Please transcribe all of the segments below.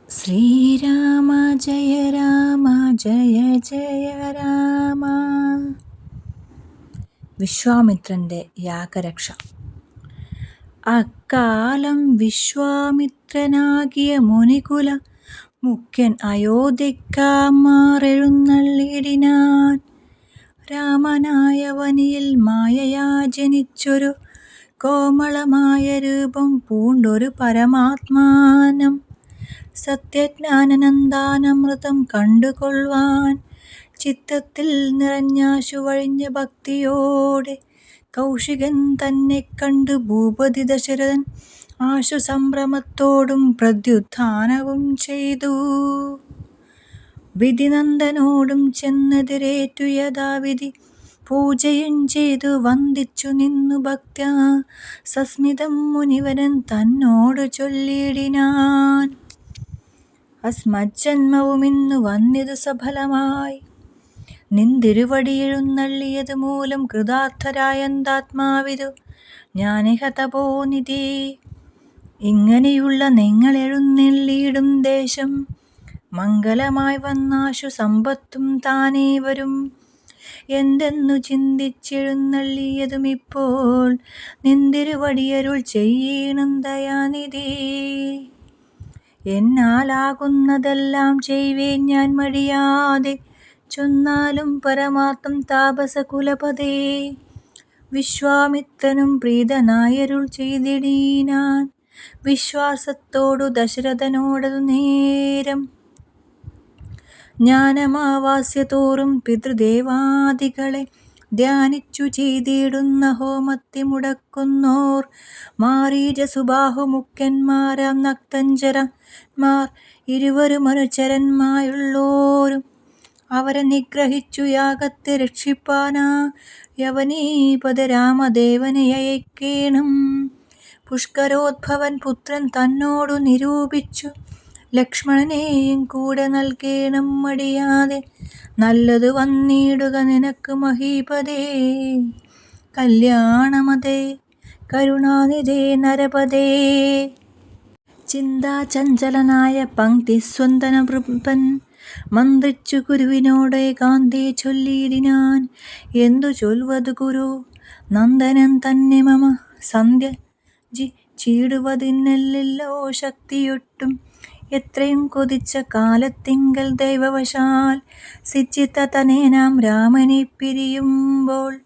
ശ്രീരാമ ജയ രാമ ജയ ജയ രാമ. വിശ്വാമിത്രൻ്റെ യാഗരക്ഷ. അക്കാലം വിശ്വാമിത്രനാകിയ മുനികുല മുഖ്യൻ അയോധ്യക്കാമാറെഴുന്നള്ളിടിനാൻ. രാമനായ വനിയിൽ മായയാ ജനിച്ചൊരു കോമളമായ രൂപം പൂണ്ടൊരു പരമാത്മാനം. സത്യജ്ഞാനനന്ദാനമൃതം കണ്ടുകൊള്ളുവാൻ ചിത്തത്തിൽ നിറഞ്ഞാശു വഴിഞ്ഞ ഭക്തിയോടെ കൗശികൻ തന്നെ കണ്ടു ഭൂപതി ദശരഥൻ ആശു സംഭ്രമത്തോടും പ്രത്യുത്ഥാനവും ചെയ്തു. വിധിനന്ദനോടും ചെന്നെതിരേറ്റു യഥാവിധി പൂജയും ചെയ്തു വന്ദിച്ചു നിന്നു ഭക്ത്യാ സസ്മിതം മുനിവരൻ തന്നോട് ചൊല്ലിടിനാൻ. അസ്മജ്ജന്മവും ഇന്നു വന്നിതു സഫലമായി, നിന്തിരുവടിയെഴുന്നള്ളിയത് മൂലം കൃതാർത്ഥരായന്താത്മാവിതു ഞാനിഹ തപോനിധി. ഇങ്ങനെയുള്ള നിങ്ങളെഴുന്നള്ളിയിടും ദേശം മംഗലമായി വന്നാശു സമ്പത്തും താനേ വരും എന്തെന്നു ചിന്തിച്ചെഴുന്നള്ളിയതും ഇപ്പോൾ നിന്തിരുവടിയരുൾ ചെയ്യണം ദയാനിധി. എന്നാലാകുന്നതെല്ലാം ചെയ്വേൻ ഞാൻ മടിയാതെ, ചൊന്നാലും പരമാർത്ഥം താപസകുലപതേ. വിശ്വാമിത്രനും പ്രീതനായരുൾ ചെയ്തിടിനാൻ വിശ്വാസത്തോടു ദശരഥനോടതു നേരം. ജ്ഞാനമാവാസ്യതോറും പിതൃദേവാദികളെ ധ്യാനിച്ചു ചെയ്തിടുന്ന ഹോമത്തി മുടക്കുന്നോർ മാരീചസുബാഹു മുഖ്യന്മാരാം നക്തഞ്ചരന്മാർ ഇരുവരും അനുചരന്മാരുള്ളോരും. അവരെ നിഗ്രഹിച്ചു യാഗത്തെ രക്ഷിപ്പാനാ യവനീപദ രാമദേവനെ അയക്കേണം. പുഷ്കരോദ്ഭവൻ പുത്രൻ തന്നോടു നിരൂപിച്ചു ലക്ഷ്മണനെയും കൂടെ നൽകേണം മടിയാതെ. നല്ലതു വന്നിടുക നിനക്ക് മഹീപതേ. കല്യാണമതേ കരുണാനിധേ നരപതേ. ചിന്താചഞ്ചലനായ പങ്ക്തിസ്വന്തനവൃപ്പൻ മന്ത്രിച്ചു ഗുരുവിനോട് ഏകാന്തേ ചൊല്ലിയിടിനാൻ. എന്തു ചൊൽവതു ഗുരു നന്ദനൻ തന്നെ മമ സന്ധ്യ ചീടുവതിനല്ലോ ശക്തിയൊട്ടും. എത്രയും കൊതിച്ച കാലത്തിങ്കൽ ദൈവവശാൽ സിച്ചിത്തതനേനാം രാമനെ പിരിയുമ്പോൾ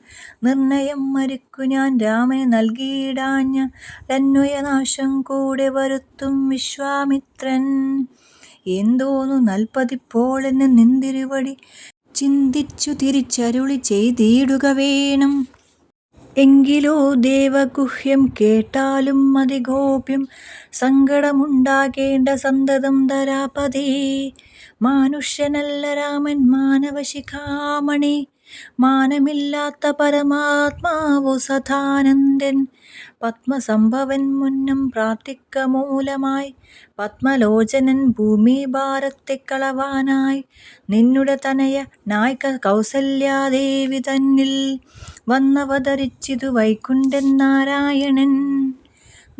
നിർണയം മരിക്കു ഞാൻ രാമന് നൽകിയിടാഞ്ഞ രന്വയനാശം കൂടെ വരുത്തും വിശ്വാമിത്രൻ. എന്തോന്നു നൽപതിപ്പോളെന്ന് നിന്തിരുവടി ചിന്തിച്ചു തിരിച്ചരുളി ചെയ്തിടുക വേണം. എങ്കിലോ ദേവഗുഹ്യം കേട്ടാലും അതിഗോപ്യം സങ്കടമുണ്ടാകേണ്ട സന്തതം ധരാപതേ. മാനുഷ്യനല്ല രാമൻ മാനവശിഖാമണി, മാനമില്ലാത്ത പരമാത്മാവു സദാനന്ദൻ. പത്മസംഭവൻ മുന്നം പ്രാർത്ഥിക്ക മൂലമായി പത്മലോചനൻ ഭൂമിഭാരത്തെ കളവാനായി നിന്നുടെ തനയ നായിക കൗസല്യാദേവി തന്നിൽ വന്നവതരിച്ചിതു വൈകുണ്ഠൻ നാരായണൻ.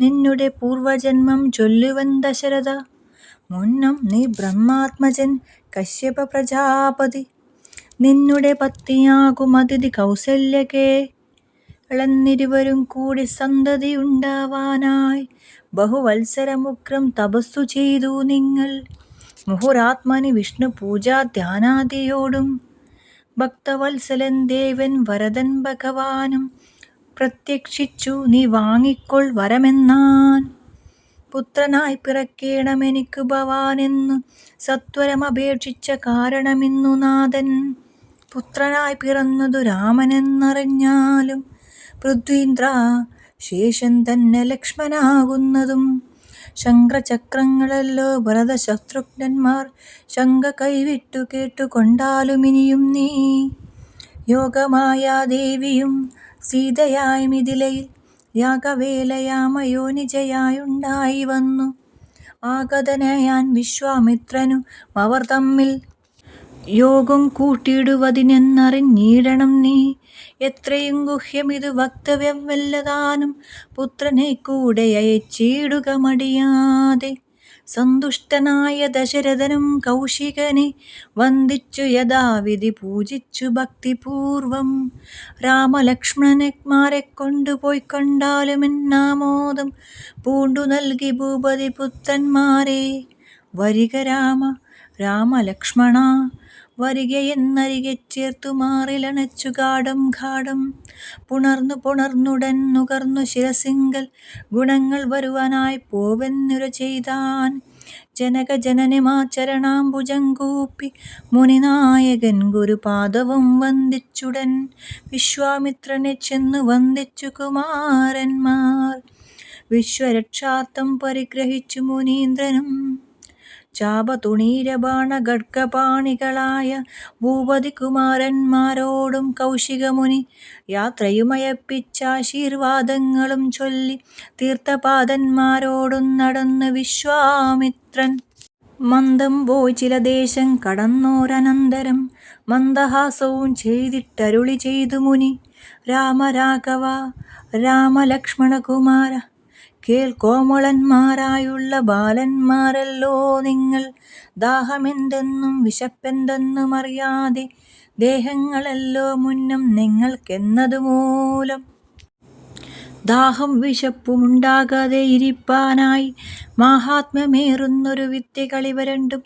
നിന്നുടെ പൂർവജന്മം ചൊല്ലുവൻ ദശരഥ. മുന്നം നീ ബ്രഹ്മാത്മജൻ കശ്യപ പ്രജാപതി. നിന്നുടെ പത്നിയാകും അതിഥി കൗസല്യകേ ളന്നിരുവരും കൂടി സന്തതിയുണ്ടാവാനായി ബഹുവത്സരമുഗ്രം തപസ്സു ചെയ്തു നിങ്ങൾ. മുഹുരാത്മനി വിഷ്ണു പൂജാ ധ്യാനാദിയോടും ഭക്തവത്സലൻ ദേവൻ വരദൻ ഭഗവാനും പ്രത്യക്ഷിച്ചു നീ വാങ്ങിക്കൊൾ വരമെന്നാൻ. പുത്രനായി പിറക്കേണമെനിക്കു ഭവാനെന്നു സത്വരമപേക്ഷിച്ച കാരണമിന്നു നാഥൻ. പുത്രനായി പിറന്നതു രാമനെന്നറിഞ്ഞാലും പൃഥ്വീന്ദ്ര ശേഷൻ തന്നെ ലക്ഷ്മണനാകുന്നതും. ശംഖചക്രങ്ങളല്ലോ ഭരത ശത്രുഘ്നന്മാർ ശങ്ക കൈവിട്ടു കേട്ടുകൊണ്ടാലുമിനിയും നീ. യോഗമായ ദേവിയും സീതയായി മിഥിലയിൽ യാഗവേലയാമയോനിജയായുണ്ടായി വന്നു. ആഗതനായാൻ വിശ്വാമിത്രനു അവർ തമ്മിൽ യോഗം കൂട്ടിയിടുവതിനെന്നറിഞ്ഞിടണം നീ. എത്രയും ഗുഹ്യമിതു വക്തവ്യം വല്ലതാനും പുത്രനെ കൂടെ അയച്ചിടുക മടിയാതെ. സന്തുഷ്ടനായ ദശരഥനും കൗശികനെ വന്ദിച്ചു യഥാവിധി പൂജിച്ചു ഭക്തിപൂർവം. രാമലക്ഷ്മണന്മാരെ കൊണ്ടുപോയി കണ്ടാലും എന്നാമോദം പൂണ്ടു നൽകി ഭൂപതി പുത്രന്മാരെ. വരിക രാമലക്ഷ്മണ വരികയെന്നരികെ ചേർത്തു മാറിലണച്ചു ഗാഢം ഗാഢം. പുണർന്നുടൻ നുകർന്നു ശിരസിങ്കൽ ഗുണങ്ങൾ വരുവാനായി പോവെന്നുര ചെയ്താൻ. ജനകജനനിമാചരണാംബുജം കൂപ്പി മുനിനായകൻ ഗുരുപാദവും വന്ദിച്ചുടൻ. വിശ്വാമിത്രനെ ചെന്നു വന്ദിച്ചു കുമാരന്മാർ. വിശ്വരക്ഷാർത്ഥം പരിഗ്രഹിച്ചു മുനീന്ദ്രനും. ചാപതുണീരബാണഖഡ്ഗപാണികളായ ഭൂപതികുമാരന്മാരോടും കൗശികമുനി യാത്രയുമയപ്പിച്ചാശീർവാദങ്ങളും ചൊല്ലി തീർത്ഥപാദന്മാരോടും നടന്നു വിശ്വാമിത്രൻ. മന്ദം പോയി ചില ദേശം കടന്നോരനന്തരം മന്ദഹാസവും ചെയ്തിട്ടരുളി ചെയ്തു മുനി. രാമരാഘവ രാമലക്ഷ്മണകുമാര കോമളന്മാരായുള്ള ബാലന്മാരല്ലോ നിങ്ങൾ. ദാഹമെന്തെന്നും വിശപ്പെന്തെന്നും അറിയാതെ ദേഹങ്ങളല്ലോ മുന്നം നിങ്ങൾക്കെന്നതു മൂലം. ദാഹം വിശപ്പുമുണ്ടാകാതെ ഇരിപ്പാനായി മാഹാത്മ്യമേറുന്നൊരു വിദ്യകളിവ രണ്ടും.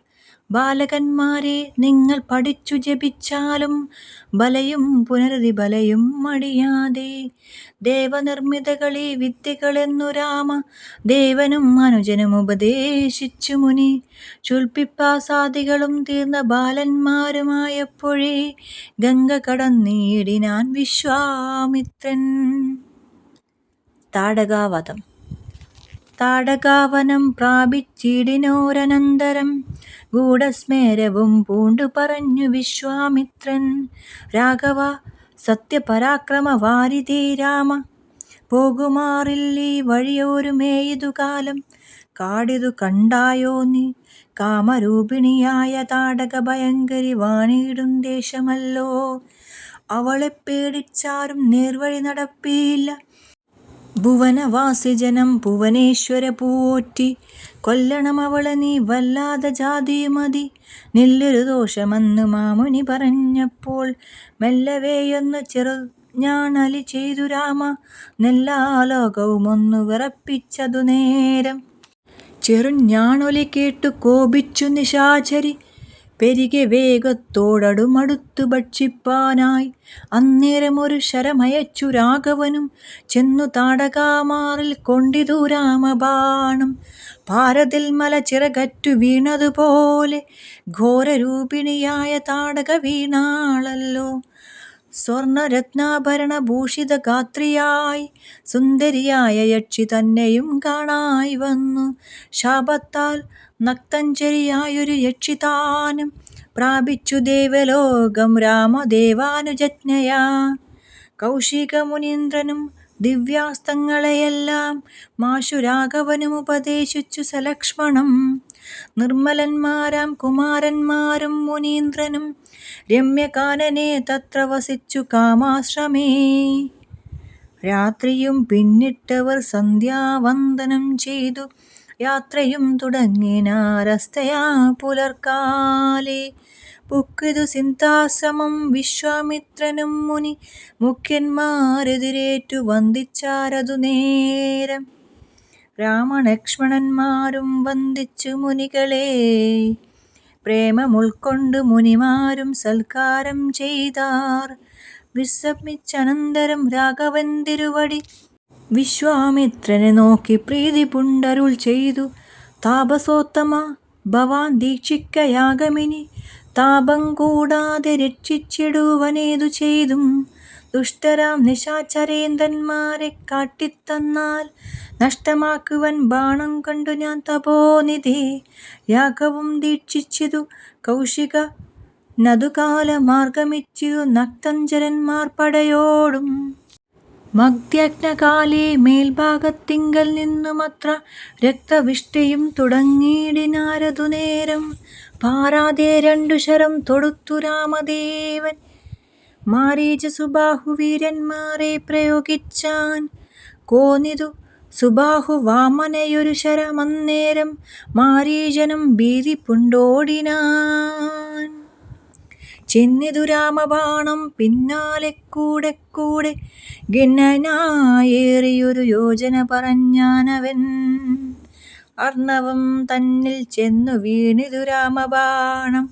ബാലകന്മാരെ നിങ്ങൾ പഠിച്ചു ജപിച്ചാലും ബലയും പുനരധി ബലയും മടിയാതെ. ദേവനിർമ്മിതകളീ വിദ്യകളെന്നു രാമദേവനും അനുജനും ഉപദേശിച്ചു മുനി. ചുൽപ്പിപ്പാസാദികളും തീർന്ന ബാലന്മാരുമായപ്പോഴേ ഗംഗ കടന്നിടിനാൻ വിശ്വാമിത്രൻ. താടകാവധം. താടകാവനം പ്രാപിച്ചിടിനോരനന്തരം ഗൂഢസ്മേരവും പൂണ്ടു പറഞ്ഞു വിശ്വാമിത്രൻ. രാഘവ സത്യപരാക്രമവാരിധി രാമ പോകുമാറില്ലീ വഴിയോരുമേയിതു കാലം. കാടിതു കണ്ടായോ നീ കാമരൂപിണിയായ താടക ഭയങ്കരി വാണിടും ദേശമല്ലോ. അവളെ പേടിച്ചാരും നേർവഴി നടപ്പില്ല. ഭുവനവാസിജനം ഭുവനേശ്വര പോറ്റി കൊല്ലണം അവളെ നീ വല്ലാതെ ജാതിയുമതി. നില്ലൊരു ദോഷമെന്ന് മാമുനി പറഞ്ഞപ്പോൾ മെല്ലവേയൊന്നു ചെറുഞാണലി ചെയ്തു രാമ. നെല്ലാലോകവും ഒന്നു വിറപ്പിച്ചതു നേരം. ചെറുഞാണൊലി കേട്ടു കോപിച്ചു നിശാചരി പെരികെ വേഗത്തോടടുമടുത്തു ഭക്ഷിപ്പാനായി. അന്നേരം ഒരു ശരമയച്ചു രാഘവനും ചെന്നു താടകാമാറിൽ കൊണ്ടിതു രാമബാണം. പാരതിൽ മല ചിറകറ്റു വീണതുപോലെ ഘോരരൂപിണിയായ താടക വീണാളല്ലോ. സ്വർണരത്നാഭരണ ഭൂഷിത ഗാത്രിയായി സുന്ദരിയായ യക്ഷി തന്നെയും കാണായി വന്നു. ശാപത്താൽ നക്തഞ്ചരിയായൊരു യക്ഷി താനും പ്രാപിച്ചു ദേവലോകം രാമദേവാനുജജ്ഞയാ. കൗശിക മുനീന്ദ്രനും ദിവ്യാസ്ത്രങ്ങളെയെല്ലാം മാശു രാഘവനും ഉപദേശിച്ചു സലക്ഷ്മണം. നിർമ്മലന്മാരാം കുമാരന്മാരും മുനീന്ദ്രനും രമ്യകാനനെ തത്ര വസിച്ചു കാമാശ്രമേ. രാത്രിയും പിന്നിട്ടവർ സന്ധ്യാവന്ദനം ചെയ്തു യാത്രയും തുടങ്ങിനാരസ്തയാ പുലർക്കാലേ. പുക്കിതു സിന്ധാശ്രമം വിശ്വാമിത്രനും മുനി മുഖ്യന്മാരെതിരേറ്റു വന്ദിച്ചാരതു നേരം. രാമലക്ഷ്മണന്മാരും വന്ദിച്ചു മുനികളെ പ്രേമമുൾക്കൊണ്ടു മുനിമാരും സൽക്കാരം ചെയ്താർ. വിശ്രമിച്ചനന്തരം രാഘവൻ തിരുവടി വിശ്വാമിത്രനെ നോക്കി പ്രീതി പുണ്ടരുൾ ചെയ്തു. താപസോത്തമ ഭവാൻ ദീക്ഷിക്കയാഗമിനി താപം കൂടാതെ രക്ഷിച്ചിടുവനേതു ചെയ്തും. ദുഷ്ടരാം നിശാചരേന്ദ്രന്മാരെ കാട്ടിത്തന്നാൽ നഷ്ടമാക്കുവൻ ബാണം കണ്ടു ഞാൻ തപോനിധി. യാഗവും ദീക്ഷിച്ചിതു കൗശിക നതുകാല മാർഗമിച്ചിതു നക്തഞ്ചരന്മാർ പടയോടും. മധ്യജ്ഞകാലേ മേൽഭാഗത്തിങ്കൽ നിന്നുമത്ര രക്തവിഷ്ടിയും തുടങ്ങിയിടിനാരതു നേരം. പാരാതെ രണ്ടു ശരം തൊടുത്തു രാമദേവൻ മാരീചസുബാഹുവീരന്മാരെ പ്രയോഗിച്ചാൻ. കോന്നിതു സുബാഹു വാമനയൊരു ശരമന്നേരം മാരീചനും ഭീതി പുണ്ടോടിനാൻ. ചെന്നിതു രാമബാണം പിന്നാലെ കൂടെ കൂടെ ഗിന്നനായേറിയൊരു യോജന പറഞ്ഞാനവൻ. അർണവം തന്നിൽ ചെന്നു വീണിതു രാമബാണം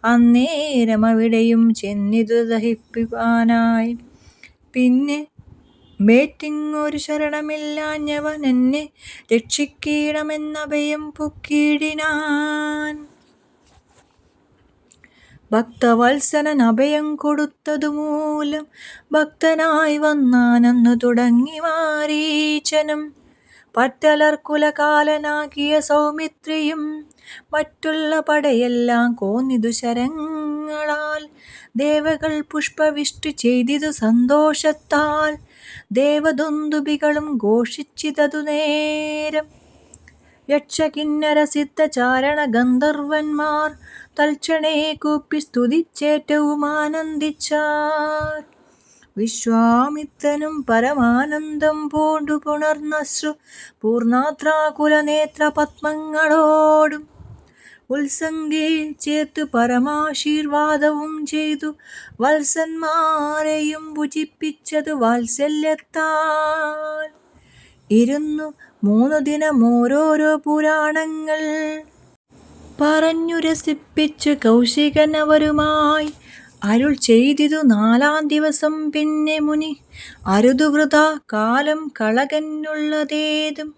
അന്നേരം അവിടെയും ചെന്നിതു ദഹിപ്പിപ്പാനായി. പിന്നെ മേറ്റിങ്ങൊരു ശരണമില്ലാഞ്ഞവൻ എന്നെ രക്ഷിക്കണമെന്നഭയം പൊക്കിയിടിനാൻ. ഭക്തവത്സലൻ അഭയം കൊടുത്തതുമൂലം ഭക്തനായി വന്നാനെന്നു തുടങ്ങി മാരീചനും. പറ്റലർക്കുലകാലനാകിയ സൗമിത്രിയും മറ്റുള്ള പടയെല്ലാം കോന്നിതു ശരങ്ങളാൽ. ദേവകൾ പുഷ്പവിഷ്ടി ചെയ്തിതു സന്തോഷത്താൽ. ദേവദുന്ദുഭികളും ഘോഷിച്ചിതതു നേരം. യക്ഷകിന്നര സിദ്ധചാരണ ഗന്ധർവന്മാർ തൽക്ഷണേ കൂപ്പി സ്തുതിച്ചേറ്റവും ആനന്ദിച്ചാർ. വിശ്വാമിത്രനും പരമാനന്ദം പൂണ്ടു പുണർന്നശ്രു പൂർണാത്രാകുലനേത്ര പത്മങ്ങളോടും ഉത്സംഗേ ചേർത്തു പരമാശീർവാദവും ചെയ്തു വത്സന്മാരെയും ഭുജിപ്പിച്ചതു വാത്സല്യത്താൽ. ഇരുന്നു 3 ദിനം ഓരോരോ പുരാണങ്ങൾ പറഞ്ഞു രസിപ്പിച്ചു കൗശികൻ അവരുമായി അരുൾ ചെയ്തിതു. 4-ാം ദിവസം പിന്നെ മുനി അരുതുവൃതാ കാലം കളകന്നുള്ളതേതും.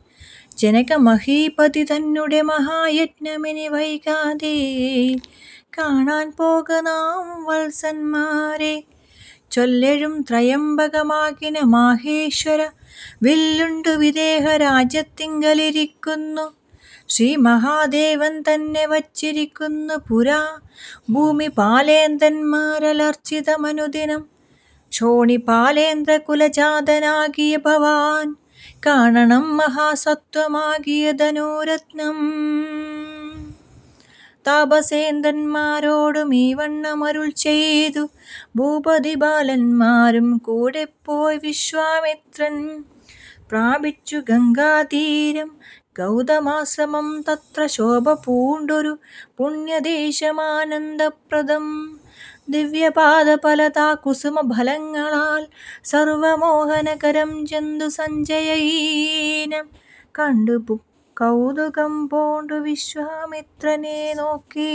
ജനക മഹീപതി തന്നെ മഹായജ്ഞമിനി വൈകാതെ കാണാൻ പോക നാം വത്സന്മാരെ. ചൊല്ലെഴും ത്രയംബകമാകിന മാഹേശ്വര വില്ലുണ്ടു വിദേഹ രാജ്യത്തിങ്കലിരിക്കുന്നു. ശ്രീ മഹാദേവൻ തന്നെ വച്ചിരിക്കുന്നു പുരാ ഭൂമി പാലേന്ദ്രന്മാരലർച്ചിതമനുദിനം. ക്ഷോണിപാലേന്ദ്ര കുലജാതനാകിയ ഭവാൻ കാണണം മഹാസത്വമാകിയ ധനുരത്നം. താപസേന്ദ്രന്മാരോടും ഈ വണ്ണം അരുൾ ചെയ്തു ഭൂപതി ബാലന്മാരും കൂടെ പോയി. വിശ്വാമിത്രൻ പ്രാപിച്ചു ഗംഗാതീരം ഗൗതമാശ്രമം. തത്ര ശോഭ പൂണ്ടൊരു പുണ്യദേശമാനന്ദപ്രദം. ദിവ്യപാദഫലതാ കുസുമഫലങ്ങളാൽ സർവമോഹനകരം ജന്തു സഞ്ജയീനം കണ്ടു കൗതുകം പൂണ്ടു വിശ്വാമിത്രനെ നോക്കി.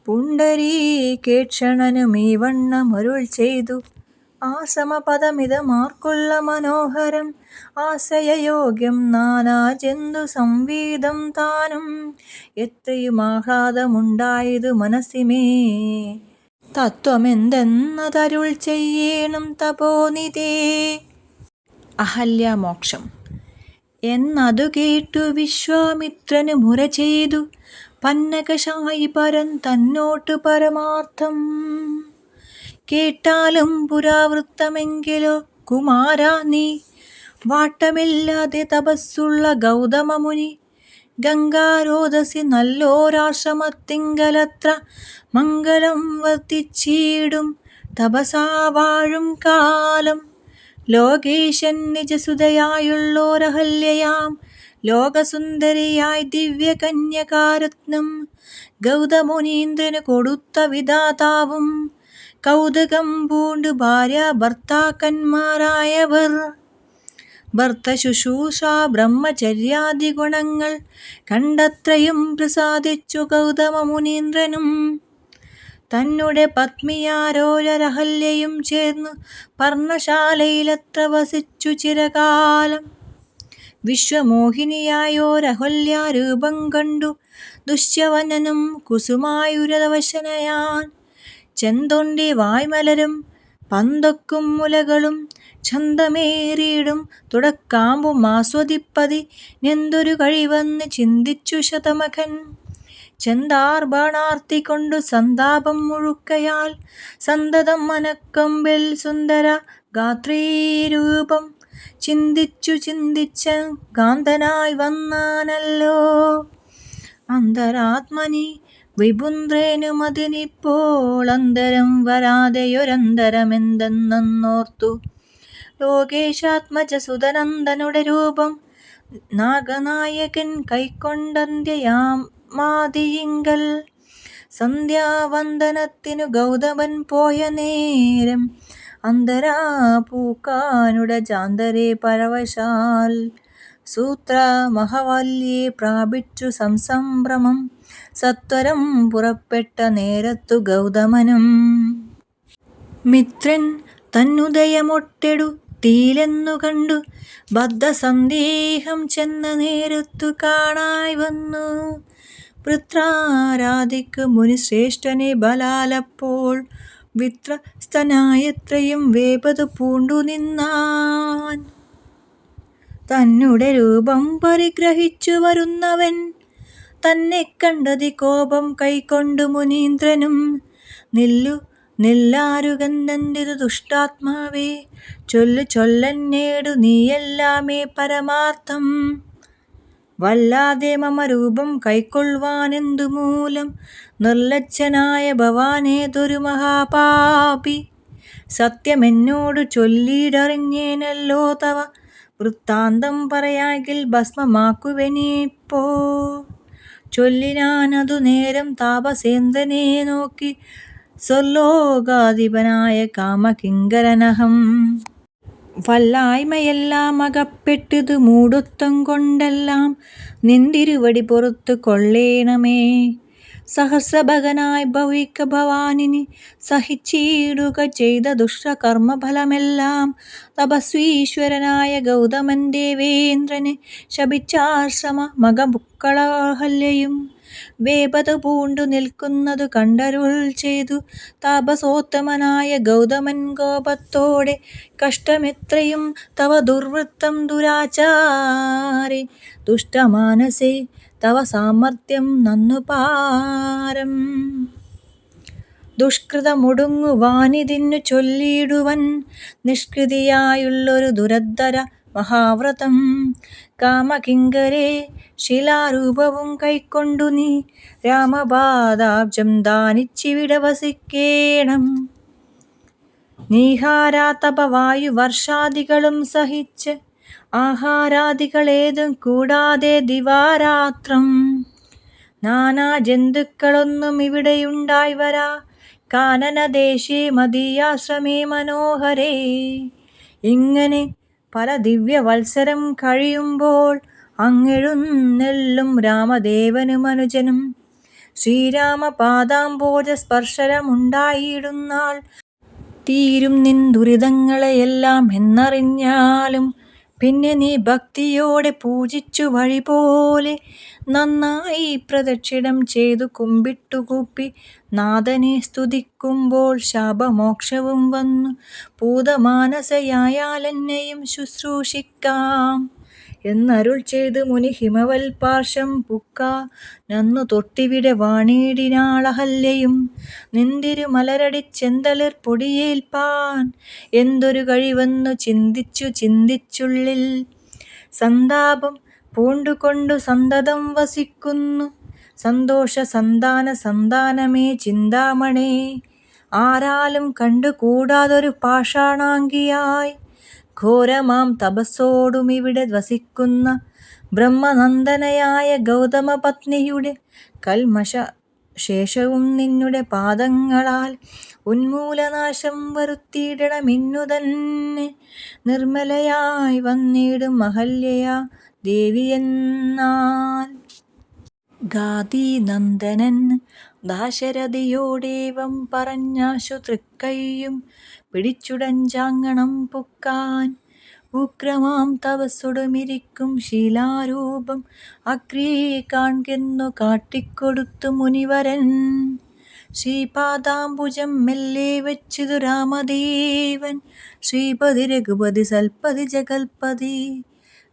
പുണ്ടരീകേക്ഷണനും ഈ വണ്ണം അരുൾ ചെയ്തു. ആശ്രമപദമിതമാർക്കുള്ള മനോഹരം ആശ്രയയോഗ്യം നാനാ ജന്തു സംവീതം താനും. എത്രയും ആഹ്ലാദമുണ്ടായതു മനസ്സിമേ തത്വമെന്തെന്നതരുൾ ചെയ്യണം തപോനിധേ. അഹല്യാമോക്ഷം എന്നതു കേട്ടു വിശ്വാമിത്രന് മുര ചെയ്തു. പന്നകശായി പരൻ തന്നോട്ടു പരമാർത്ഥം. കേട്ടാലും പുരാവൃത്തമെങ്കിലോ കുമാരാ നീ. വാട്ടമില്ലാതെ തപസ്സുള്ള ഗൗതമമുനി ഗംഗാരോധസി നല്ലോരാശ്രമത്തിങ്കലത്ര മംഗളം വർത്തിച്ചിടും തപസാ വാഴും കാലം. ലോകേശൻ നിജസുതയായുള്ളോരഹല്യയാം ലോകസുന്ദരിയായി ദിവ്യകന്യകാരത്നം ഗൗതമുനീന്ദ്രനു കൊടുത്ത വിധാതാവും. കൗതുകം പൂണ്ടു ഭാര്യാഭർത്താക്കന്മാരായവർ ഭർത്തശുശ്രൂഷ ബ്രഹ്മചര്യാദി ഗുണങ്ങൾ കണ്ടത്രയും പ്രസാദിച്ചു ഗൗതമമുനീന്ദ്രനും. തന്നെ പത്നിയാരോരഹല്യയും ചേർന്നു പർണശാലയിലത്ര വസിച്ചു ചിരകാലം. വിശ്വമോഹിനിയായോരഹല്യാരൂപം കണ്ടു ദുശ്യവനനും കുസുമായുരവശനയാൻ. ചെന്തൊണ്ടി വായ്മലരും പന്തൊക്കും മുലകളും ചന്തമേറിയിടും തുടക്കാമ്പും ആസ്വദിപ്പതി നെന്തൊരു കഴിവെന്ന് ചിന്തിച്ചു ശതമഖൻ. ചെന്താർബാണാർത്തി കൊണ്ടു സന്താപം മുഴുക്കയാൽ സന്തതം മനക്കൊമ്പിൽ സുന്ദര ഗാത്രീരൂപം ചിന്തിച്ചു ചിന്തിച്ച കാന്തനായി വന്നാനല്ലോ. അന്തരാത്മനി വിപുന്ദ്രേനുമതിനിപ്പോൾ അന്തരം വരാതെയൊരന്തരമെന്തെന്നോർത്തു ലോകേശാത്മജ സുതനന്ദനുടെ രൂപം നാഗനായകൻ കൈക്കൊണ്ടന്ത്യയാമാദിയിങ്കൽ. സന്ധ്യാവന്ദനത്തിനു ഗൗതമൻ പോയ നേരം അന്തരാ പൂക്കാനുട ജാന്തരെ പരവശാൽ സൂത്ര മഹവല്ലിയെ പ്രാപിച്ചു സംസംഭ്രമം. സത്വരം പുറപ്പെട്ട നേരത്തു ഗൗതമനും മിത്രൻ തന്നുദയമൊട്ടെടുത്തീലെന്നു കണ്ടു ബദ്ധസന്ദേഹം ചെന്ന നേരത്തു കാണായി വന്നു. വൃത്രാരാധിക്കു മുനിശ്രേഷ്ഠനെ ബലാലപ്പോൾ വിത്രസ്തനായത്രയും വേപതു പൂണ്ടു നിന്നാൻ. തന്നെ രൂപം പരിഗ്രഹിച്ചു വരുന്നവൻ തന്നെ കണ്ടതി കോപം കൈക്കൊണ്ടു മുനീന്ദ്രനും. നില്ലാരുകന്നെന്തിതു ദുഷ്ടാത്മാവേ, ചൊല്ലെന്നേടു നീയെല്ലാമേ പരമാർത്ഥം. വല്ലാതെ മമ രൂപം കൈക്കൊള്ളുവാനെന്തു മൂലം നിർലജ്ജനായ ഭവാനേതൊരു മഹാപാപി. സത്യമെന്നോടു ചൊല്ലിയിടറിഞ്ഞേനല്ലോ തവ വൃത്താന്തം പറയാകിൽ ഭസ്മമാക്കുവെനിപ്പോ. ചൊല്ലിനാനതു നേരം താപസേന്ദ്രനെ നോക്കി സ്വർലോകാധിപനായ കാമകിങ്കരനഹം. വല്ലായ്മയെല്ലാം അകപ്പെട്ടിതു മൂഢത്വം കൊണ്ടെല്ലാം നിന്തിരുവടി പൊറുത്തു കൊള്ളേണമേ. സഹസ്രഭകനായി ഭവിക്ക ഭവാനിനി സഹിച്ചിടുക ചെയ്ത ദുഷ്ടകർമ്മഫലമെല്ലാം. തപസ്വീശ്വരനായ ഗൗതമൻ ദേവേന്ദ്രനെ ശപിച്ചാശ്രമ മകമുക്കളഹല്യയും വേപതു പൂണ്ടു നിൽക്കുന്നതു കണ്ടരുൾ ചെയ്തു. താപസോത്തമനായ ഗൗതമൻ കോപത്തോടെ കഷ്ടമെത്രയും തവ ദുർവൃത്തം ദുരാചാരേ ദുഷ്ടമാനസേ തവ സാമർത്ഥ്യം നന്നു പാരം. ദുഷ്കൃതമൊടുങ്ങുവാനിതിന്നു ചൊല്ലിയിടുവൻ നിഷ്കൃതിയായുള്ളൊരു ദുരദ്ധര മഹാവ്രതം. കാമകിങ്കരേ, ശിലാരൂപവും കൈക്കൊണ്ടു നീ രാമപാദാബ്ജം ദാനിച്ചിവിടെ വസിക്കേണം. നീഹാരാതപവായു വർഷാദികളും സഹിച്ച് ആഹാരാദികളേതും കൂടാതെ ദിവാരാത്രം നാനാ ജന്തുക്കളൊന്നും ഇവിടെയുണ്ടായി വരാ. കാനനദേശേ മദീയാശ്രമേ മനോഹരേ. ഇങ്ങനെ പല ദിവ്യവത്സരം കഴിയുമ്പോൾ അങ്ങെഴുന്നെള്ളും രാമദേവനും അനുജനും ശ്രീരാമപാദാംബോജ സ്പർശനമുണ്ടായിടുന്നാൾ തീരും നിൻ ദുരിതങ്ങളെയെല്ലാം എന്നറിഞ്ഞാലും. പിന്നെ നീ ഭക്തിയോടെ പൂജിച്ചു വഴി പോലെ നന്നായി പ്രദക്ഷിണം ചെയ്തു കുമ്പിട്ടുകൂപ്പി നാഥനെ സ്തുതിക്കുമ്പോൾ ശാപമോക്ഷവും വന്നു പൂതമാനസയായാലെന്നെയും ശുശ്രൂഷിക്കാം എന്നരുൾ ചെയ്തു മുനി ഹിമവൽ പാർശ്വം പുക്കാനന്നു തൊട്ടിവിടെ വാണിടിനാളഹല്യയും. നിന്തിരുമലരടിച്ചെന്തളിർ പൊടിയേൽപ്പാൻ എന്തൊരു കഴിവെന്നു ചിന്തിച്ചുള്ളിൽ സന്താപം പൂണ്ടുകൊണ്ടു സന്തതം വസിക്കുന്നു. സന്തോഷ സന്താനമേ ചിന്താമണേ, ആരാലും കണ്ടുകൂടാതൊരു പാഷാണാംഗിയായി ഘോരമാം തപസ്സോടുമിവിടെ വസിക്കുന്ന ബ്രഹ്മനന്ദനയായ ഗൗതമപത്നിയുടെ കൽമഷശേഷവും നിന്നുടെ പാദങ്ങളാൽ ഉന്മൂലനാശം വരുത്തിയിടണമെന്നു തന്നെ നിർമ്മലയായി വന്നിടും അഹല്യയാ ദേവിയെന്നാൽ. ഗാധിനന്ദനൻ ദാശരഥിയോടേവം പറഞ്ഞാശു തൃക്കൈയും പിടിച്ചുടഞ്ചാങ്ങണം പൊക്കാൻ. ഉഗ്രമാം തപസ്സൊടുമിരിക്കും ശീലാരൂപം അഗ്രേ കാൺകെന്നു കാട്ടിക്കൊടുത്തു മുനിവരൻ. ശ്രീപാദാംബുജം മെല്ലെ വെച്ചിതു രാമദേവൻ ശ്രീപതി രഘുപതി സൽപതി ജഗൽപതി.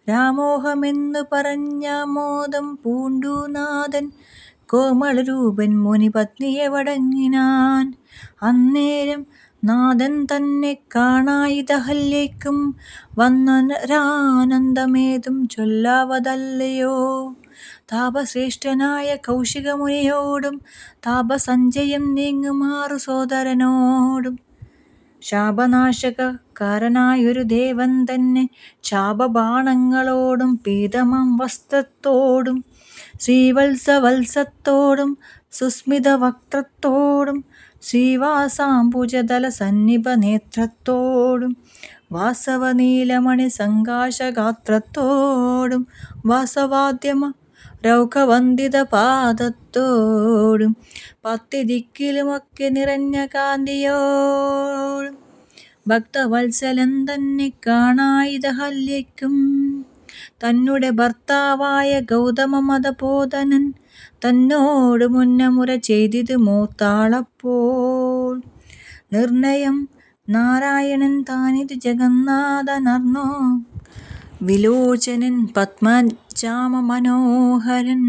രാമോഹമെന്നു പറഞ്ഞാമോദം പൂണ്ടു നാഥൻ കോമളരൂപൻ മുനിപത്നിയെ വടങ്ങിനാൻ. അന്നേരം നാഥൻ തന്നെ കാണായിതഹല്യയ്ക്കും വന്നൊരാനന്ദമേതും ചൊല്ലാവതല്ലയോ. താപശ്രേഷ്ഠനായ കൗശികമുനിയോടും താപസഞ്ചയം നീങ്ങുമാറു സോദരനോടും ശാപനാശകക്കാരനായൊരു ദേവൻ തന്നെ ശാപബാണങ്ങളോടും പീതമം വസ്ത്രത്തോടും ശ്രീവത്സവത്സത്തോടും സുസ്മിതവക്ത്രത്തോടും ശ്രീവാസാംബുജദല സന്നിഭ നേത്രത്തോടും വാസവനീലമണി സങ്കാശഗാത്രത്തോടും വാസവാദ്യമ രൗഖവന്ദിത പാദത്തോടും പത്തിദിക്കിലുമൊക്കെ നിറഞ്ഞ കാന്തിയോടും ഭക്തവത്സലൻ തന്നെ കാണായിതഹല്യയ്ക്കും തന്നെ ഭർത്താവായ ഗൗതമ മതബോധനൻ തന്നോട് മുന്നമുര ചെയ്തിത് മൂത്താളപ്പോൾ നിർണയം നാരായണൻ താനിത് ജഗന്നാഥനർന്നോ വിലോചനൻ പത്മജാമ മനോഹരൻ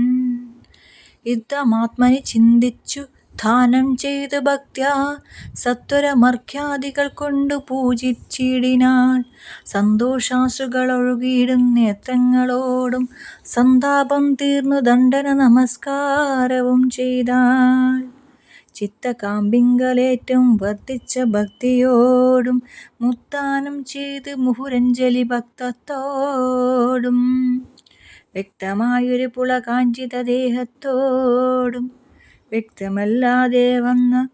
യുദ്ധമാത്മനി ചിന്തിച്ചു ധാനം ചെയ്ത് ഭക്ത്യാ സത്വരമർഘ്യാദികൾ കൊണ്ടു പൂജിച്ചിടിനാൾ. സന്തോഷാശ്രുകളൊഴുകിയിടും നേത്രങ്ങളോടും സന്താപം തീർന്നു ദണ്ഡന നമസ്കാരവും ചെയ്താൾ. ചിത്തകാമ്പിങ്കലേറ്റം വർദ്ധിച്ച ഭക്തിയോടും മുത്താനം ചെയ്ത് മുഹുരഞ്ജലി ഭക്തത്തോടും വ്യക്തമായൊരു പുളകാഞ്ചിത ദേഹത്തോടും വ്യക്തമല്ലാതെ വന്ന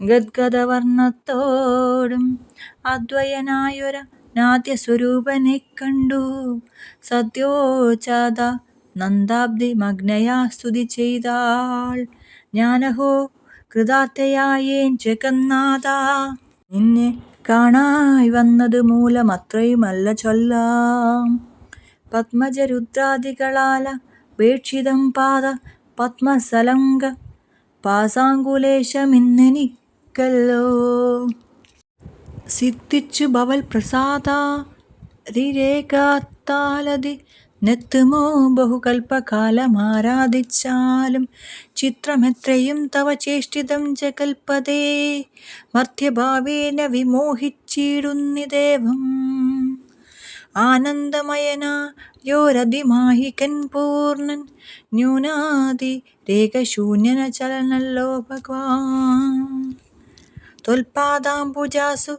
ഗദ്ഗദവർണ്ണത്തോടും അദ്വയനായൊര നാദ്യസ്വരൂപനെ കണ്ടു. സദ്യോജാത നന്ദാബ്ദി മഗ്നയാ സ്തുതി ചെയ്താൾ. ഞാനഹോ കൃതാർത്ഥയായേൻ ജഗന്നാഥ, നിന്നെ കാണായി വന്നത് മൂലമത്രയുമല്ല ചൊല്ലാം. പത്മജരുദ്രാദികളാല വേക്ഷിതം പാദ പത്മസലങ്ക പാസാങ്കുലേശമിന്നെനിക്കല്ലോ സിദ്ധിച്ചു ഭവൽ പ്രസാദാരിരേഖത്താലതി നെത്തുമോ ബഹുകൽപ്പകാലമാരാധിച്ചാലും ചിത്രമെത്രയും തവ ചേഷ്ടിതം ജഗൽപദേ മർത്യഭാവേന വിമോഹിച്ചിടുന്നിദേവം. ആനന്ദമയനായോരതിമാഹികൻ പൂർണ്ണൻ ന്യൂനാതിരേകശൂന്യനചലനല്ലോ ഭഗവാൻ. ത്വൽപാദാംബുജാസു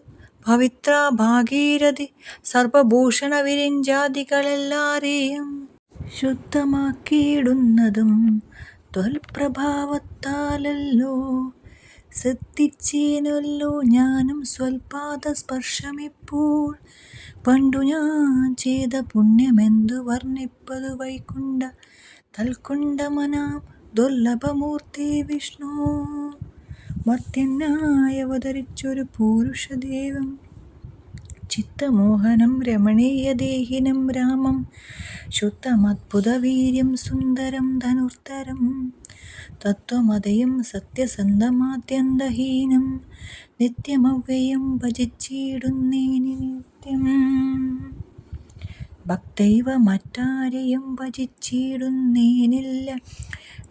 പവിത്രാ ഭാഗീരഥി സർവഭൂഷണ വിരിഞ്ചാദികളെല്ലാരെയും ശുദ്ധമാക്കിയിടുന്നതും ത്വൽപ്രഭാവത്താലല്ലോ. ശ്രദ്ധിച്ചേനല്ലോ ഞാനും സ്വൽപാദസ്പർശമിപ്പോൾ. പണ്ടു ഞാൻ ചെയ്ത പുണ്യമെന്തു വർണ്ണിപ്പതു വൈകുണ്ഠ തൽക്കുണ്ഡമനാം ദുർലഭമൂർത്തി വിഷ്ണു. മർത്യനായവതരിച്ചൊരു പൂരുഷദേവം ചിത്തമോഹനം രമണീയദേഹിനം രാമം ശുദ്ധമദ്ഭുതവീര്യം സുന്ദരം ധനുർധരം തത്വമതയം സത്യസന്ധമാദ്യന്തഹീനം നിത്യമവ്യയം ഭജിച്ചിടുന്നേനി നിത്യം. ഭക്തൈവ മറ്റാരെയും ഭജിച്ചിടുന്നേനില്ല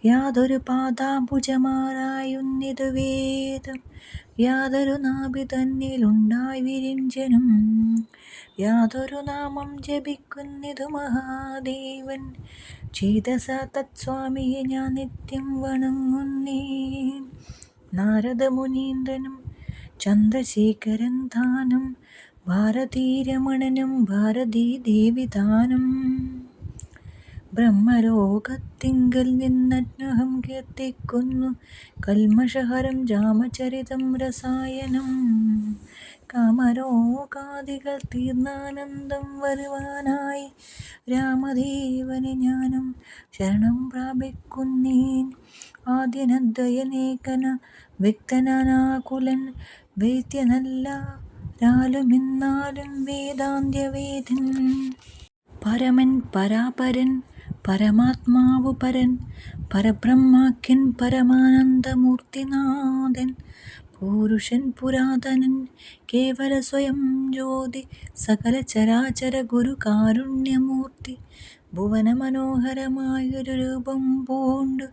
യാതൊരു പാദാംബുജമാരായുന്നിതു വേദം. യാതൊരു നാഭി തന്നിലുണ്ടായി വിരിഞ്ചനും യാതൊരു നാമം ജപിക്കുന്നിതു മഹാദേവൻ. ചേതസ തത്സ്വാമിയെ ഞാൻ നിത്യം വണങ്ങുന്നേൻ. നാരദമുനീന്ദ്രനും ചന്ദ്രശേഖരൻ താനും ഭാരതീരമണനും ഭാരതീദേവി താനും ബ്രഹ്മലോകത്തിങ്കൽ നിന്നഹം കീർത്തിക്കുന്നു കൽമഷഹരം രാമചരിതം രസായനം. കാമരോഗാദികൾ തീർന്നാനന്ദം വരുവാനായി രാമദേവനെ ഞാനും ശരണം പ്രാപിക്കുന്നേൻ. ആദ്യനദ്വയനേകന വ്യക്തനാകുലൻ വൈദ്യനല്ലാരാലുമിന്നാലും വേദാന്ത്യവേദൻ. പരമൻ പരാപരൻ പരമാത്മാവു പരൻ പരബ്രഹ്മാഖ്യൻ പരമാനന്ദമൂർത്തിനാഥൻ. പൂരുഷൻ പുരാതനൻ കേവല സ്വയം ജ്യോതി സകല ചരാചര ഗുരു കാരുണ്യമൂർത്തി. ഭുവന മനോഹരമായൊരു രൂപം പൂണ്ടു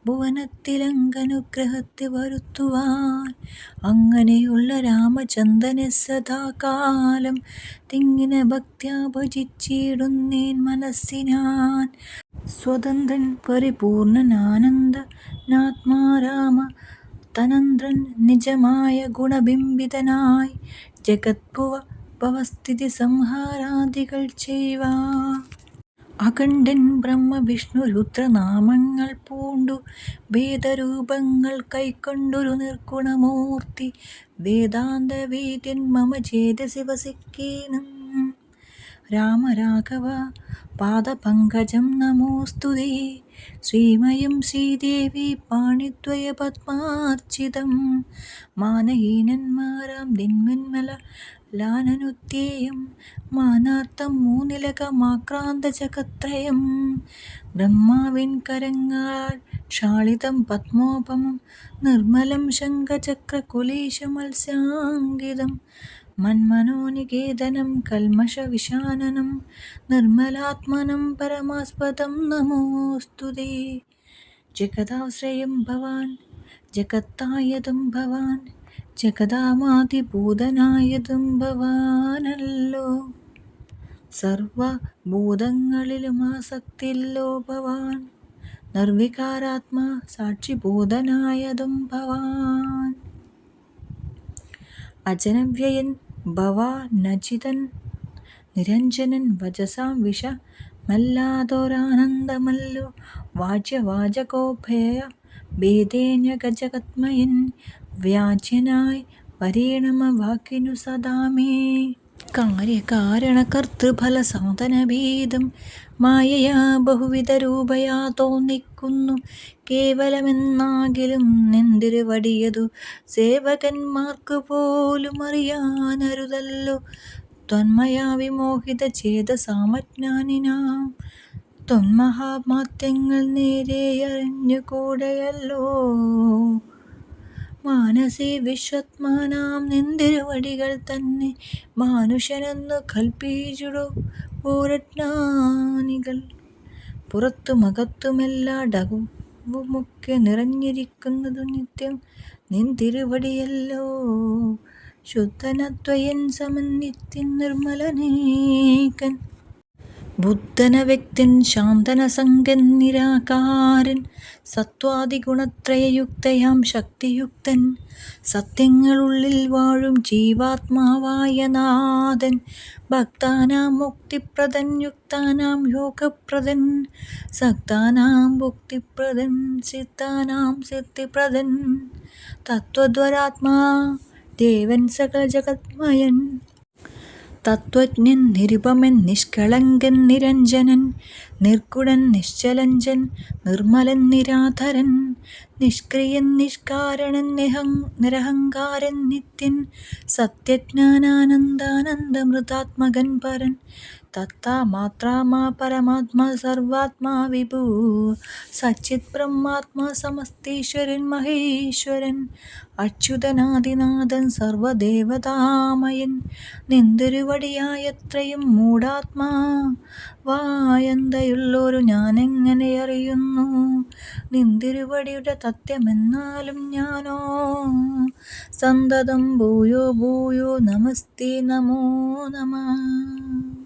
ഭുവനത്തിലങ്കനുഗ്രഹത്തെ വരുത്തുവാൻ. അങ്ങനെയുള്ള രാമചന്ദ്രനെ സദാകാലം തിങ്ങിന ഭക്ത്യാ ഭജിച്ചിടുന്നേൻ മനസ്സിനാൻ. സ്വതന്ത്രൻ പരിപൂർണനാനന്ദനാത്മാ രാമ തനന്ത്രൻ നിജമായ ഗുണബിംബിതനായി ജഗത്ഭുവ ഭവസ്ഥിതി സംഹാരാദികൾ ചെയ്വ. അഖണ്ഡൻ ബ്രഹ്മ വിഷ്ണു രുദ്രനാമങ്ങൾ പൂണ്ടു വേദരൂപങ്ങൾ കൈക്കൊണ്ടൊരു നിർഗുണമൂർത്തി വേദാന്ത വേദ്യൻ മമ ചേതസി വസിക്കേണം. രാമരാഘവ പാദപങ്കജം നമോസ്തുതേ. ശ്രീമയം ശ്രീദേവി പാണിദ്വയ പത്മാർച്ചിതം. മാനഹീനന്മാരാം ദിന്മന്മല ലാനനുദ്ധ്യേയം മാനാർത്ഥം മൂന്നിലകമാക്രാന്ത ജഗത്രയം. ബ്രഹ്മാവിൻ കരങ്ങളാൽ ക്ഷാളിതം പത്മോപമം നിർമ്മലം ശംഖചക്രകുലേശമത്സ്യാങ്കിതം. മന്മനോനികേതനം കൽമഷവിശാനനം നിർമ്മലാത്മനം പരമാസ്പദം നമോസ്തുതേ. ജഗദാശ്രയം ഭവാൻ ജഗത്തായതും ഭവാൻ ജഗദാമാദിഭൂതനായതും ഭവാനല്ലോ. സർവഭൂതങ്ങളിലും ആസക്തില്ലോ ഭവാൻ നിർവികാരാത്മാ സാക്ഷിഭൂതനായതും ഭവാൻ. അജനവ്യയൻ ഭവാനജിതൻ നിരഞ്ജനൻ വചസാം വിഷമല്ലാതൊരാനന്ദമല്ലോ. വാച്യവാചകോഭയ ഭേദേന ഗജഗത്മയൻ വ്യാജ്യനായി വരേണമ വാക്കിനു സദാ മേ. കാര്യകാരണകർത്തൃഫല സാധനഭേദം മായയാ ബഹുവിധ രൂപയാ തോന്നിക്കുന്നു കേവലമെന്നാകിലും നിന്തിരുവടിയതു സേവകന്മാർക്കു പോലും അറിയാനരുതല്ലോ. ത്വന്മയാ വിമോഹിത ചേതസാമജ്ഞാനിനാം ത്വന്മഹാത്മ്യങ്ങൾ നേരെയറിഞ്ഞുകൂടെയല്ലോ. മാനസേ വിശ്വത്മാനാം നിന്തിരുവടികൾ തന്നെ മാനുഷനെന്നു കൽപ്പിച്ചിടു ഓരജ്ഞാനികൾ. പുറത്തുമകത്തുമെല്ലാടവുമൊക്കെ നിറഞ്ഞിരിക്കുന്നതു നിത്യം നിന്തിരുവടിയല്ലോ. ശുദ്ധനദ്വയൻ സമൻ നിത്യൻ നിർമ്മലനേകൻ ബുദ്ധനവ്യക്തൻ ശാന്തനസംഗൻ നിരാകാരൻ സത്വാദിഗുണത്രയയുക്തയാം ശക്തിയുക്തൻ സത്യങ്ങളുള്ളിൽ വാഴും ജീവാത്മാവായ നാഥൻ. ഭക്താനാം മുക്തിപ്രദൻ യുക്താനാം യോഗപ്രദൻ സക്താനാം ഭുക്തിപ്രദൻ സിദ്ധാനാം സിദ്ധിപ്രദൻ തത്വദ്വരാത്മാ ദേവൻ സകല ജഗത്മയൻ. തത്വജ്ഞൻ നിരുപമൻ നിഷ്കളങ്കൻ നിരഞ്ജനൻ നിർഗുണൻ നിശ്ചലഞ്ചൻ നിർമ്മലൻ നിരാധരൻ നിഷ്ക്രിയൻ നിഷ്കാരണൻ നിരഹങ്കാരൻ നിത്യൻ സത്യജ്ഞാനാനന്ദാനന്ദമൃതാത്മകൻ പരൻ. തത്താ മാത്രാമാ പരമാത്മാ സർവാത്മാ വിഭൂ സച്ചിത് ബ്രഹ്മാത്മാ സമസ്തീശ്വരൻ മഹേശ്വരൻ അച്യുതനാദിനാഥൻ സർവദേവതാമയൻ. നിന്തിരുവടിയായത്രയും മൂഢാത്മാവായന്തയുള്ളൊരു ഞാനെങ്ങനെ അറിയുന്നു നിന്തിരുവടിയുടെ തത്വമെന്നാലും ഞാനോ. സന്തതം ഭൂയോ ഭൂയോ നമസ്തേ നമോ നമഃ.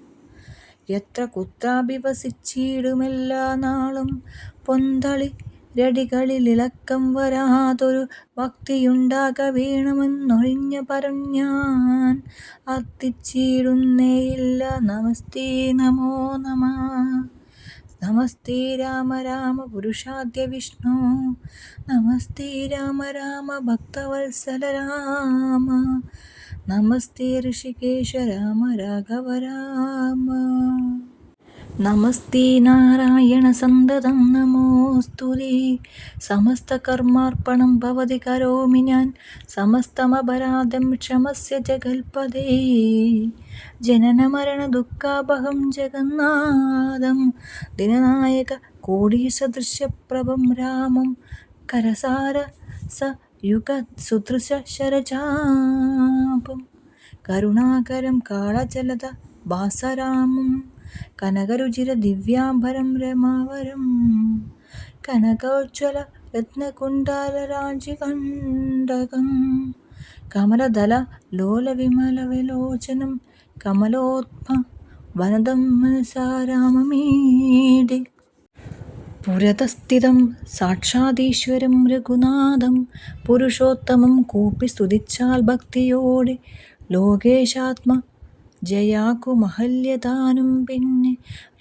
യത്ര കുത്രാപി വസിച്ചിടുമെല്ലാ നാളും പൊന്തളിരടികളിലിളക്കം വരാതൊരു ഭക്തിയുണ്ടാക വേണമെന്നൊഴിഞ്ഞ പരം ഞാൻ അർത്ഥിച്ചിടുന്നേയില്ല. നമസ്തേ നമോ നമഃ. നമസ്തേ രാമ രാമ പുരുഷാദ്യ വിഷ്ണു നമസ്തേ രാമ രാമ ഭക്തവത്സല രാമ നമസ്തേ ഋഷികേശ രാമ രാഘവ രാമ. നമസ്തേ നാരായണ സന്തതം നമോസ്തുതേ. സമസ്തകർമാർപ്പണം ഭവതി കരോമി ഞാൻ സമസ്തമപരാധം ക്ഷമസ്യ ജഗൽപദേ. ജനനമരണ ദുഃഖാപഹം ജഗന്നാഥം ദിനനായക കോടീസദൃശപ്രഭം രാമം കരസാരസയുഗസുദൃശ ശരചാപം കരുണാകരം കാളജലദ ഭാസരാമം കനകരുചിര ദിവ്യാംബരം രമാവരം കനകോജ്വല രത്നകുണ്ഡലരാജികണ്ഠകം കമലദല ലോല വിമല വിലോചനം കമലോത്ഭ വനദം മനസാ രാമമീഡെ. പുരതസ്ഥിതം സാക്ഷാദീശ്വരം രഘുനാഥം പുരുഷോത്തമം കൂപ്പി സ്തുതിച്ചാൽ ഭക്തിയോടെ ലോകേശാത്മ ജയാക്കു മഹല്യതാനും പിന്നെ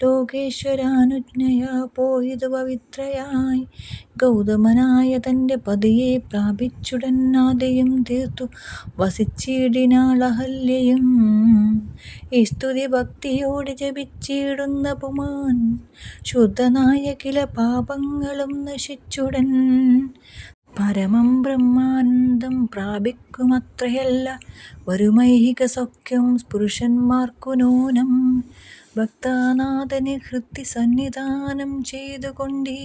ലോകേശ്വരാനുജ്ഞയാ പോയതു പവിത്രയായി ഗൗതമനായ തൻ്റെ പതിയെ പ്രാപിച്ചുടൻ ആദയും തീർത്തു വസിച്ചിടിനാൾ അഹല്യയും. ഈ സ്തുതി ഭക്തിയോട് ജപിച്ചിടുന്ന പുമാൻ ശുദ്ധനായ കില പാപങ്ങളും നശിച്ചുടൻ പരമം ബ്രഹ്മാനന്ദം പ്രാപിക്കുമത്രയല്ല വരുമൈഹിക സൗഖ്യം പുരുഷന്മാർക്കു നൂനം. ഭക്തനാഥനെ ഹൃത്തി സന്നിധാനം ചെയ്തുകൊണ്ടീ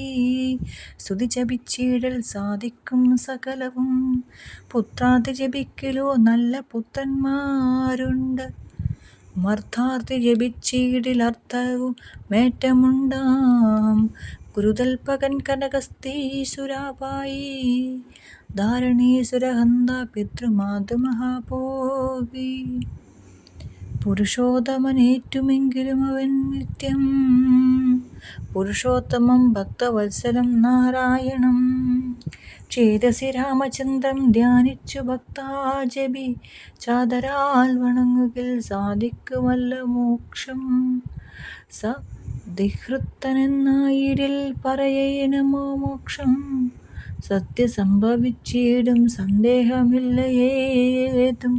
സ്തുതി ജപിച്ചിടൽ സാധിക്കും സകലവും. പുത്രാർത്ഥി ജപിക്കലോ നല്ല പുത്രന്മാരുണ്ട് മർത്ഥാർത്ഥി ജപിച്ചിടിലർത്ഥവും മേറ്റമുണ്ടാം. ഗുരുതൽപകൻ കനകസ്ഥീസുരാപായി ധാരണീസുരഹന്ത പിതൃമാതൃമഹാഭോഗി പുരുഷോത്തമനേറ്റുമെങ്കിലും അവൻ നിത്യം പുരുഷോത്തമം ഭക്തവത്സലം നാരായണം ചേതസി രാമചന്ദ്രം ധ്യാനിച്ചു ഭക്താജപി ചാദരാൽ വണങ്ങുകിൽ സാധിക്കുമല്ല മോക്ഷം. ദിഹൃത്തനെന്നായിടിൽ പറയേണമോ മോക്ഷം സത്യസംഭവിച്ചിടും സന്ദേഹമില്ല ഏതും.